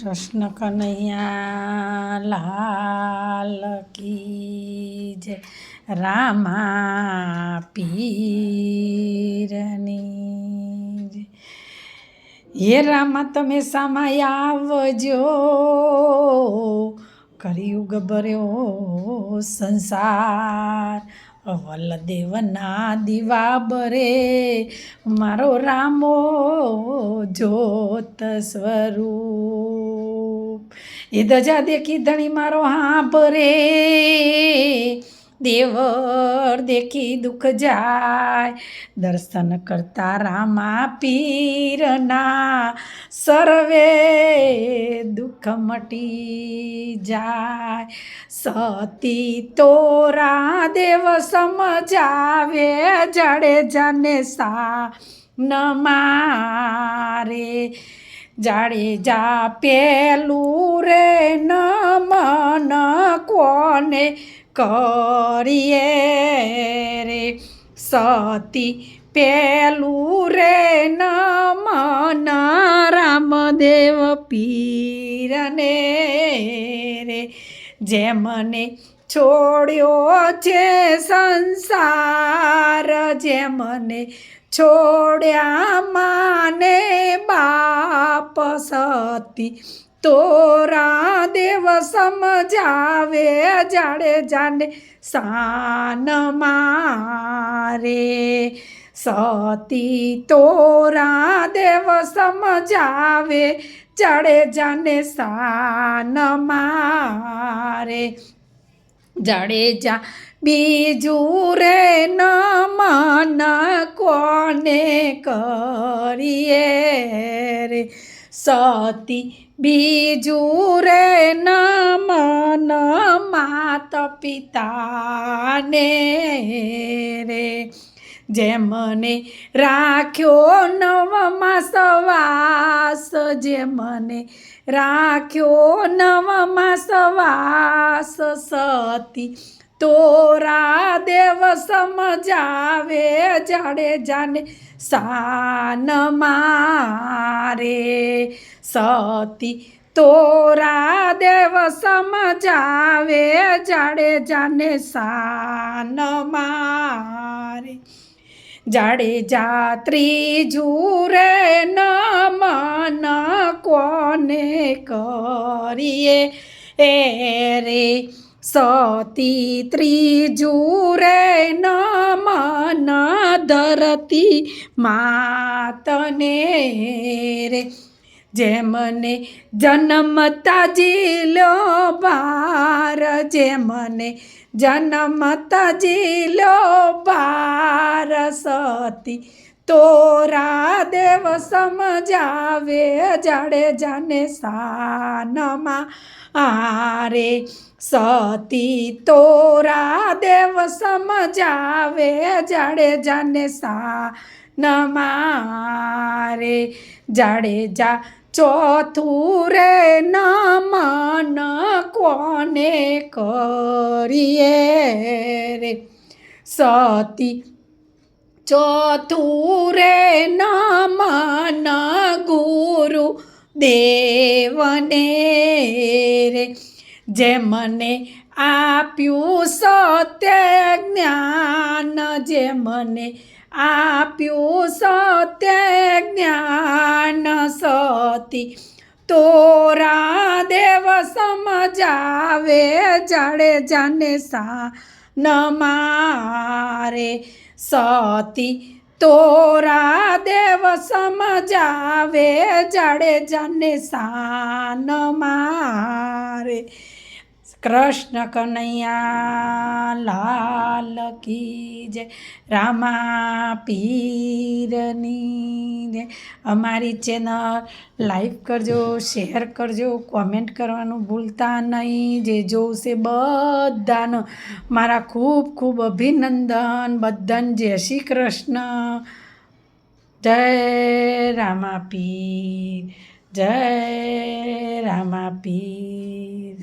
કૃષ્ણ કનૈયા લાલ કી જય, રામા પીરની જય. હે રામા તમે સામાય આવજો, કળિયુગ ભર્યો સંસાર, વલદેવના દીવા બરે, મારો રામો જોત સ્વરૂપ. એ ધજા દેખી ધણી મારો હા ભરે, દેવર દેખી દુઃખ જાય, દર્શન કરતા રામા પીરના, સર્વે દુઃખ મટી જાય. સતી તોરા દેવ સમજાવે, જાડેજાને સા ન મારે, જાડેજા પેલું રે નમન કોને કરીએ રે, સતી પેલું રે નમન રામદેવ પીરને રે. જેમને છોડ્યો છે સંસાર, જેમને છોડ્યા માને બાપ, સતી તોરા દેવ સમજાવે, જાડેજાને સાન મારે, સતી તોરા દેવ સમજાવે, જાડેજાને સાન મારે. જાડેજા બીજું રે નમન કોને કરીએ રે, સતી બીજું રે નમન માત પિતાને રે. જેમને રાખ્યો નવમા સવાસ, જેમને રાખ્યો નવમા સવાસ, સતી તોરા દેવ સમજાવે, જાડેજાને સાન મારે, સતી તોરા દેવ સમજાવે, જાડેજાને સાન મારે. જાડેજા ત્રીજું રે નમન કોને કરીએ રે, સતી ત્રીજું રે નમન ધરતી માતને રે. જેમને જન્મતા જીલ્યો બાર, જેમને જન્મતા જીલ્યો બાર, સતી તોરા દેવ સમજાવે, જાડેજાને સાન મારે, સતી તોરા દેવ સમજાવે, જાડેજાને સાન મારે. જાડેજા ચોથું રે નમન કોને કરીએ રે, સતી ચોથું રે નમન ગુરુ દેવને રે. જેમને આપ્યું સત્ય જ્ઞાન, જેમને આપ્યું સત્ય જ્ઞાન, સતી તોરા દેવ સમજાવે, જાડેજાને સાન મારે, સતી તોરા દેવ સમજાવે, જાડેજાને સાન મારે. કૃષ્ણ કનૈયા લાલ કી જય, રામા પીરની જય. અમારી ચેનલ લાઈક કરજો, શેર કરજો, કોમેન્ટ કરવાનું ભૂલતા નહીં. જે જોશે બધાનો મારા ખૂબ ખૂબ અભિનંદન. બધાને જય શ્રી કૃષ્ણ. જય રામા પીર, જય રામા પીર.